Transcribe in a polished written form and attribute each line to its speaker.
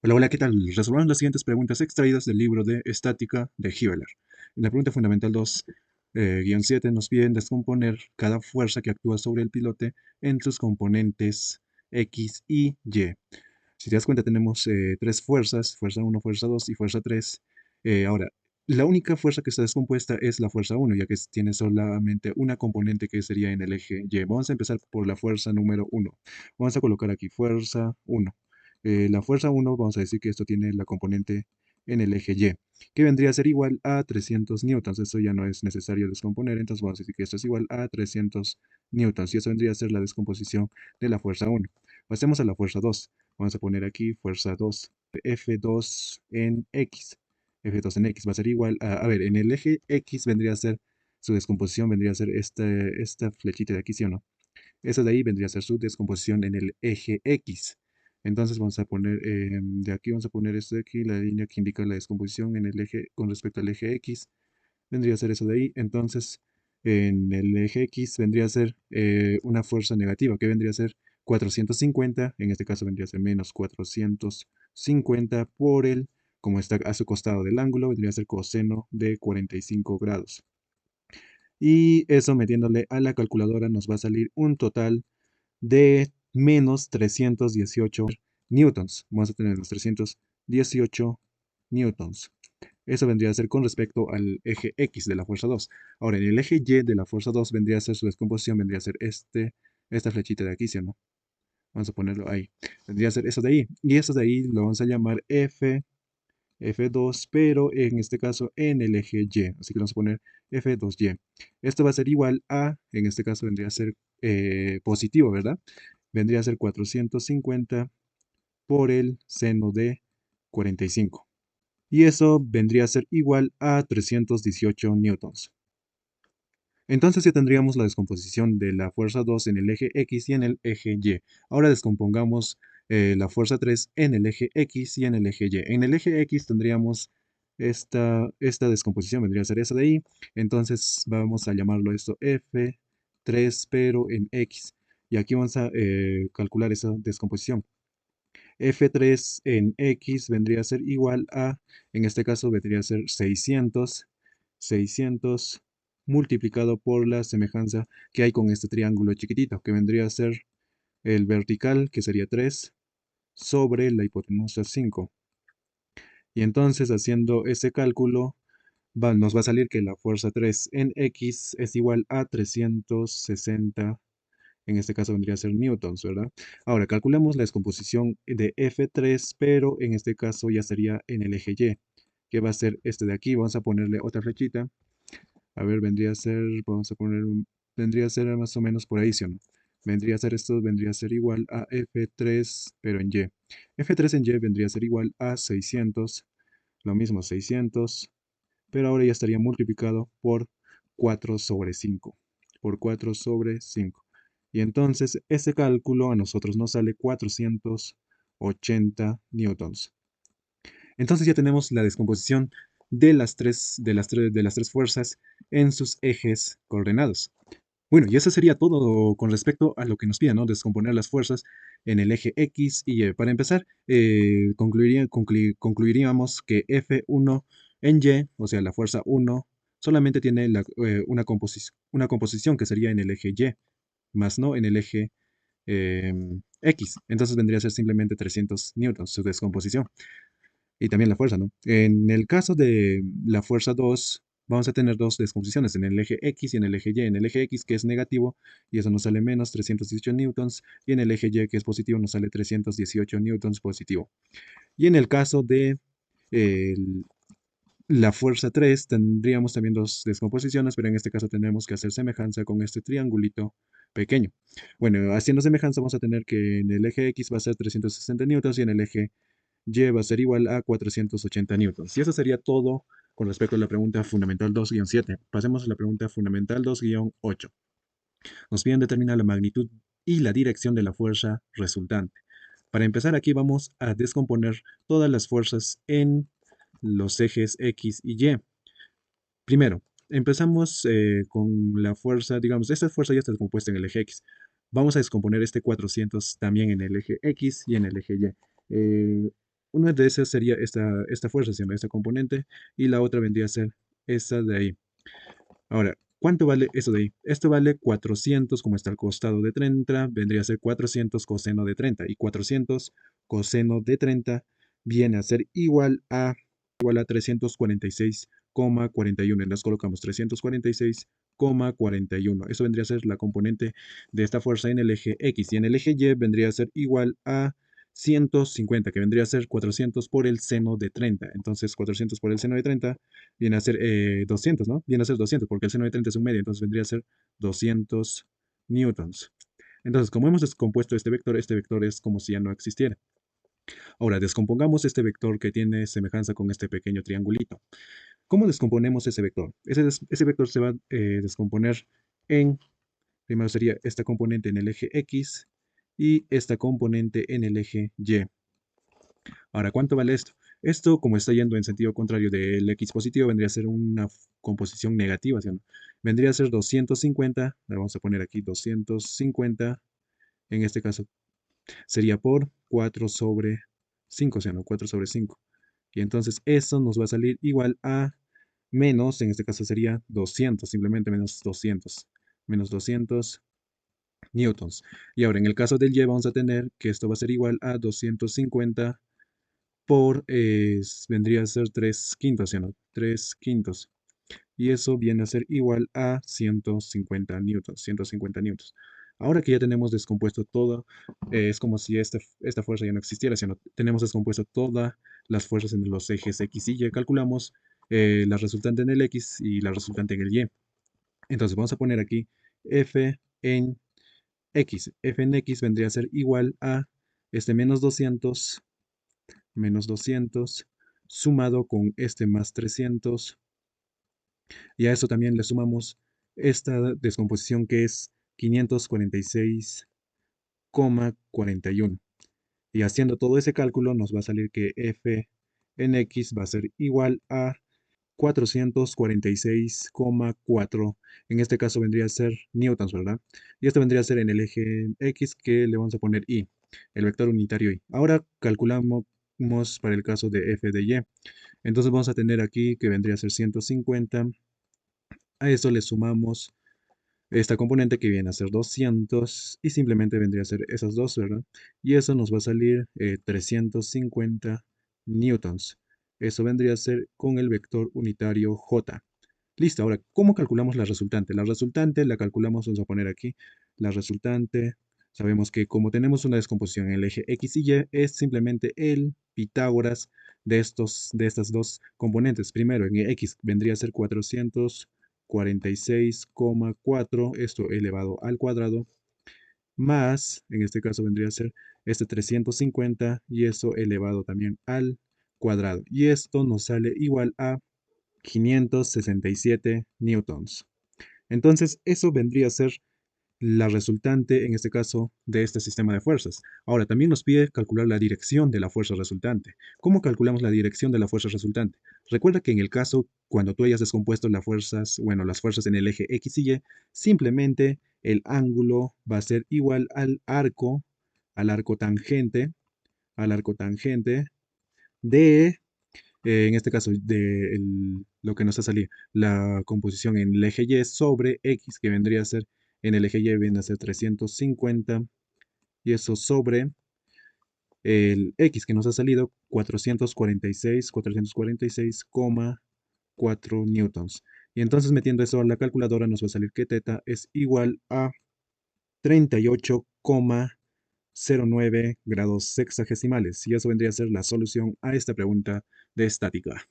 Speaker 1: Hola, hola, ¿qué tal? Resolvamos las siguientes preguntas extraídas del libro de Estática de Hibbeler. En la pregunta fundamental 2, 7, nos piden descomponer cada fuerza que actúa sobre el pilote en sus componentes X y Y. Si te das cuenta, tenemos tres fuerzas, fuerza uno, fuerza 2 y fuerza 3. Ahora, la única fuerza que está descompuesta es la fuerza uno, ya que tiene solamente una componente que sería en el eje Y. Vamos a empezar por la fuerza número uno. Vamos a colocar aquí fuerza uno. La fuerza uno, vamos a decir que esto tiene la componente en el eje Y, que vendría a ser igual a 300 newtons. Eso ya no es necesario descomponer, entonces vamos a decir que esto es igual a 300 newtons, y eso vendría a ser la descomposición de la fuerza uno. Pasemos a la fuerza 2. Vamos a poner aquí fuerza 2, F2 en X. F2 en X va a ser igual a ver, en el eje X vendría a ser, su descomposición vendría a ser esta flechita de aquí, ¿sí o no? Eso de ahí vendría a ser su descomposición en el eje X. Entonces vamos a poner, de aquí vamos a poner esto de aquí, la línea que indica la descomposición en el eje, con respecto al eje X, vendría a ser eso de ahí. Entonces, en el eje X vendría a ser una fuerza negativa, que vendría a ser 450, en este caso vendría a ser menos 450 por el, como está a su costado del ángulo, vendría a ser coseno de 45 grados. Y eso metiéndole a la calculadora nos va a salir un total de menos 318 newtons. Vamos a tener los 318 newtons. Eso vendría a ser con respecto al eje X de la fuerza 2. Ahora, en el eje Y de la fuerza 2 vendría a ser su descomposición, vendría a ser esta flechita de aquí, ¿sí o no? Vamos a ponerlo ahí. Vendría a ser eso de ahí. Y eso de ahí lo vamos a llamar F2, pero en este caso en el eje Y. Así que vamos a poner F2Y. Esto va a ser igual a, en este caso vendría a ser positivo, ¿verdad? Vendría a ser 450 por el seno de 45. Y eso vendría a ser igual a 318 newtons. Entonces ya tendríamos la descomposición de la fuerza 2 en el eje X y en el eje Y. Ahora descompongamos la fuerza 3 en el eje X y en el eje Y. En el eje X tendríamos esta descomposición, vendría a ser esa de ahí. Entonces vamos a llamarlo esto F3, pero en X. Y aquí vamos a calcular esa descomposición. F3 en X vendría a ser igual a, en este caso vendría a ser 600 multiplicado por la semejanza que hay con este triángulo chiquitito, que vendría a ser el vertical, que sería 3, sobre la hipotenusa 5. Y entonces, haciendo ese cálculo, nos va a salir que la fuerza 3 en X es igual a 360, en este caso vendría a ser newtons, ¿verdad? Ahora, calculemos la descomposición de F3, pero en este caso ya sería en el eje Y, que va a ser este de aquí. Vamos a ponerle otra flechita. A ver, vendría a ser, vamos a poner, vendría a ser más o menos por ahí, ¿sí o no? Vendría a ser esto, vendría a ser igual a F3, pero en Y. F3 en Y vendría a ser igual a 600, lo mismo 600, pero ahora ya estaría multiplicado por 4 sobre 5, por 4 sobre 5. Y entonces ese cálculo a nosotros nos sale 480 newtons. Entonces ya tenemos la descomposición de las tres fuerzas en sus ejes coordenados. Bueno, y eso sería todo con respecto a lo que nos piden, ¿no? Descomponer las fuerzas en el eje X y Y. Para empezar, concluiríamos que F1 en Y, o sea, la fuerza 1, solamente tiene una composición que sería en el eje Y, más no en el eje X. Entonces vendría a ser simplemente 300 newtons su descomposición. Y también la fuerza, ¿no? En el caso de la fuerza 2, vamos a tener dos descomposiciones en el eje X y en el eje Y. En el eje X, que es negativo, y eso nos sale menos 318 newtons, y en el eje Y, que es positivo, nos sale 318 newtons positivo. Y en el caso de el- la fuerza 3, tendríamos también dos descomposiciones, pero en este caso tendremos que hacer semejanza con este triangulito pequeño. Bueno, haciendo semejanza vamos a tener que en el eje X va a ser 360 newtons y en el eje y va a ser igual a 480 newtons. Y eso sería todo con respecto a la pregunta fundamental 2-7. Pasemos a la pregunta fundamental 2-8. Nos piden determinar la magnitud y la dirección de la fuerza resultante. Para empezar, aquí vamos a descomponer todas las fuerzas en los ejes X y Y. Primero, empezamos con la fuerza, digamos, esta fuerza ya está compuesta en el eje X. Vamos a descomponer este 400 también en el eje X y en el eje Y. una de esas sería esta fuerza, siendo esta componente, y la otra vendría a ser esta de ahí. Ahora, ¿cuánto vale eso de ahí? Esto vale 400, como está al costado de 30, vendría a ser 400 coseno de 30. Y 400 coseno de 30 viene a ser igual a 346,41. Entonces colocamos 346,41. Eso vendría a ser la componente de esta fuerza en el eje X. Y en el eje Y vendría a ser igual a 150, que vendría a ser 400 por el seno de 30. Entonces, 400 por el seno de 30 viene a ser 200, ¿no? Viene a ser 200, porque el seno de 30 es un medio, entonces vendría a ser 200 newtons. Entonces, como hemos descompuesto este vector es como si ya no existiera. Ahora, descompongamos este vector que tiene semejanza con este pequeño triangulito. ¿Cómo descomponemos ese vector? Ese vector se va a descomponer en, primero sería esta componente en el eje X y esta componente en el eje Y. Ahora, ¿cuánto vale esto? Esto, como está yendo en sentido contrario del X positivo, vendría a ser una composición negativa, ¿sí o no? Vendría a ser 250, le vamos a poner aquí 250, en este caso sería por 4 sobre 5, ¿sí o no? 4 sobre 5. Y entonces eso nos va a salir igual a menos, en este caso sería 200, simplemente menos 200 newtons. Y ahora, en el caso del Y, vamos a tener que esto va a ser igual a 250 por, vendría a ser 3 quintos, ¿sí o no? 3 quintos. Y eso viene a ser igual a 150 newtons, 150 newtons. Ahora que ya tenemos descompuesto todo, es como si esta fuerza ya no existiera, sino tenemos descompuesto todas las fuerzas en los ejes X y Y. Calculamos la resultante en el X y la resultante en el Y. Entonces vamos a poner aquí F en X. F en X vendría a ser igual a este menos 200 sumado con este más 300, y a eso también le sumamos esta descomposición que es 546,41. Y haciendo todo ese cálculo nos va a salir que F en X va a ser igual a 446,4. En este caso vendría a ser newtons, ¿verdad? Y esto vendría a ser en el eje X, que le vamos a poner Y, el vector unitario Y. Ahora calculamos para el caso de F de Y. Entonces vamos a tener aquí que vendría a ser 150. A eso le sumamos esta componente que viene a ser 200 y simplemente vendría a ser esas dos, ¿verdad? Y eso nos va a salir 350 newtons. Eso vendría a ser con el vector unitario J. Listo, ahora, ¿cómo calculamos la resultante? La resultante la calculamos, vamos a poner aquí, la resultante, sabemos que como tenemos una descomposición en el eje X y Y, es simplemente el Pitágoras de estas dos componentes. Primero, en X vendría a ser 446,4, esto elevado al cuadrado, más, en este caso vendría a ser este 350 y eso elevado también al cuadrado. Y esto nos sale igual a 567 newtons. Entonces, eso vendría a ser la resultante, en este caso, de este sistema de fuerzas. Ahora, también nos pide calcular la dirección de la fuerza resultante. ¿Cómo calculamos la dirección de la fuerza resultante? Recuerda que en el caso, cuando tú hayas descompuesto las fuerzas, bueno, las fuerzas en el eje X y Y, simplemente el ángulo va a ser igual al arco tangente de en este caso, de lo que nos ha salido, la composición en el eje Y sobre X, que vendría a ser, en el eje Y viene a ser 350, y eso sobre el X que nos ha salido, 446,4 newtons. Y entonces metiendo eso a la calculadora nos va a salir que teta es igual a 38,09 grados sexagesimales. Y eso vendría a ser la solución a esta pregunta de estática.